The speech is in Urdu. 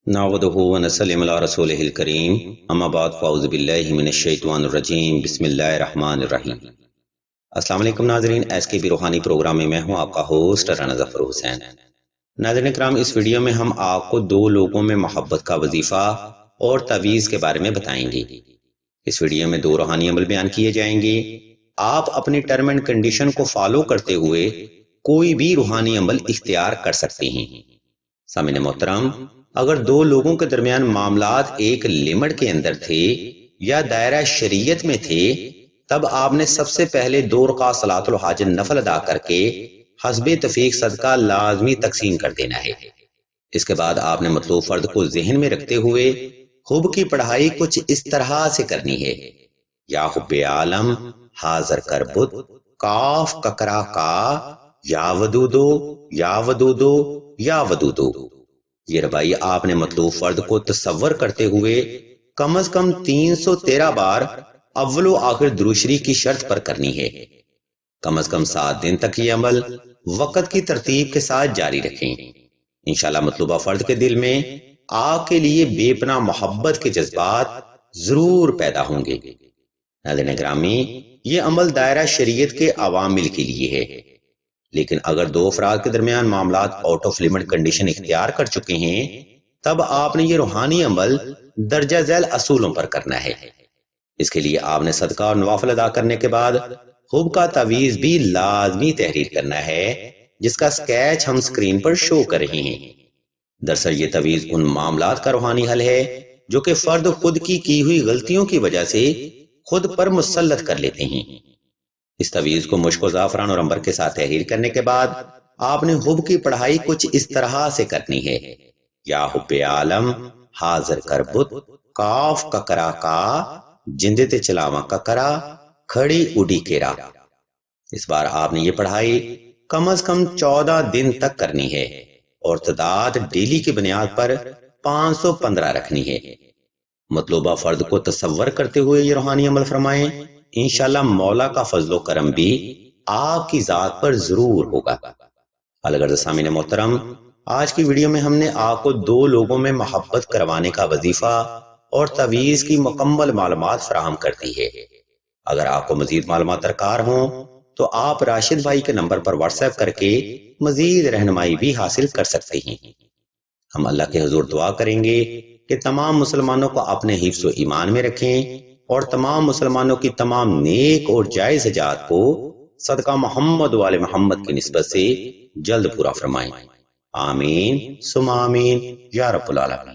نعوذہ ونسلم علی رسولہ الکریم اما بعد فاعوذ باللہ من الشیطان الرجیم بسم اللہ الرحمن الرحیم۔ السلام علیکم ناظرین، ایس کے بی روحانی پروگرام میں میں ہوں آپ کا ہوسٹ رانا ظفر حسین۔ ناظرین اکرام، اس ویڈیو میں ہم آپ کو دو لوگوں میں محبت کا وظیفہ اور تعویذ کے بارے میں بتائیں گے۔ اس ویڈیو میں دو روحانی عمل بیان کیے جائیں گے۔ آپ اپنی ٹرم اینڈ کنڈیشن کو فالو کرتے ہوئے کوئی بھی روحانی عمل اختیار کر سکتے ہیں۔ سامعین محترم، اگر دو لوگوں کے درمیان معاملات ایک لمٹ کے اندر تھے یا دائرہ شریعت میں تھے، تب آپ نے سب سے پہلے 2 رکعت صلاۃ الحاجت نفل ادا کر کے حسب تفیق صدقہ لازمی تقسیم کر دینا ہے۔ اس کے بعد آپ نے مطلوب فرد کو ذہن میں رکھتے ہوئے حب کی پڑھائی کچھ اس طرح سے کرنی ہے: یا حب عالم حاضر کر بت کاف ککرا کا یا ودودو یا ودودو یا ودودو۔ یہ ربائی آپ نے مطلوب فرد کو تصور کرتے ہوئے کم از کم 313 بار اول و آخر درود شریف کی شرط پر کرنی ہے۔ کم از کم 7 دن تک یہ عمل وقت کی ترتیب کے ساتھ جاری رکھیں۔ انشاءاللہ مطلوبہ فرد کے دل میں آپ کے لیے بے پناہ محبت کے جذبات ضرور پیدا ہوں گے۔ ناظرین گرامی، یہ عمل دائرہ شریعت کے عوامل کے لیے ہے، لیکن اگر 2 افراد کے درمیان معاملات آؤٹ آف لمٹ کنڈیشن اختیار کر چکے ہیں، تب آپ نے یہ روحانی عمل درجہ ذیل اصولوں پر کرنا ہے۔ اس کے لیے آپ نے صدقہ اور نوافل ادا کرنے کے بعد حب کا تعویذ بھی لازمی تحریر کرنا ہے، جس کا سکیچ ہم سکرین پر شو کر رہے ہیں۔ دراصل یہ تعویذ ان معاملات کا روحانی حل ہے جو کہ فرد خود کی ہوئی غلطیوں کی وجہ سے خود پر مسلط کر لیتے ہیں۔ اس تعویذ کو مشک و زعفران اور عنبر کے ساتھ تحریر کرنے کے بعد آپ نے حب کی پڑھائی کچھ اس طرح سے کرنی ہے: یا حب عالم حاضر کر بت کاف ککرا کا جندتے چلاواں ککرا کھڑی اڈی کیرا۔ اس بار آپ نے یہ پڑھائی کم از کم 14 دن تک کرنی ہے اور تعداد ڈیلی کی بنیاد پر 515 رکھنی ہے۔ مطلوبہ فرد کو تصور کرتے ہوئے یہ روحانی عمل فرمائیں، انشاءاللہ مولا کا فضل و کرم بھی آپ کی ذات پر ضرور ہوگا۔ الغرض سامعین محترم، آج کی ویڈیو میں ہم نے آپ کو 2 لوگوں میں محبت کروانے کا وظیفہ اور تعویذ کی مکمل معلومات فراہم کر دی ہے۔ اگر آپ کو مزید معلومات درکار ہوں تو آپ راشد بھائی کے نمبر پر واٹس ایپ کر کے مزید رہنمائی بھی حاصل کر سکتے ہیں۔ ہم اللہ کے حضور دعا کریں گے کہ تمام مسلمانوں کو اپنے حفظ و ایمان میں رکھیں اور تمام مسلمانوں کی تمام نیک اور جائز حاجات کو صدقہ محمد و آل محمد کی نسبت سے جلد پورا فرمائیں۔ آمین ثم آمین یا رب العالمین۔